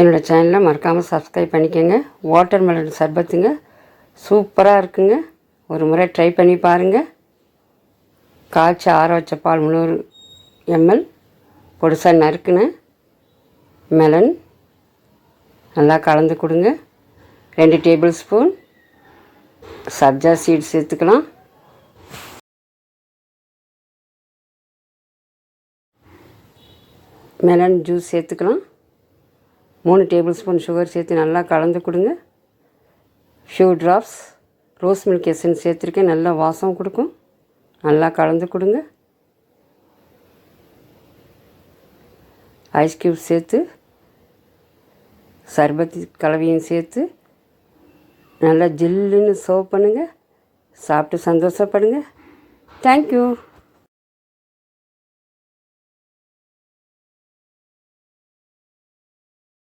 என்னோடய சேனலை மறக்காமல் சப்ஸ்கிரைப் பண்ணிக்கோங்க. வாட்டர் மெலன் சர்பத்துங்க, சூப்பராக இருக்குங்க. ஒரு முறை ட்ரை பண்ணி பாருங்கள். காய்ச்சி ஆற வச்ச பால் 300 ml, பொடிசாக நறுக்குன மெலன் நல்லா கலந்து கொடுங்க. 2 டேபிள் ஸ்பூன் சப்ஜா சீட்ஸ் சேர்த்துக்கலாம். மெலன் ஜூஸ் சேர்த்துக்கலாம். 3 டேபிள் ஸ்பூன் சுகர் சேர்த்து நல்லா கலந்து கொடுங்க. Few drops rose milk essence சேர்த்துருக்கேன், நல்லா வாசம் கொடுக்கும். நல்லா கலந்து கொடுங்க. ஐஸ் க்யூப் சேர்த்து சர்பத்து கலவையும் சேர்த்து நல்லா ஜில்லுன்னு சர்வ் பண்ணுங்கள். சாப்பிட்டு சந்தோஷப்படுங்க. தேங்க்யூ.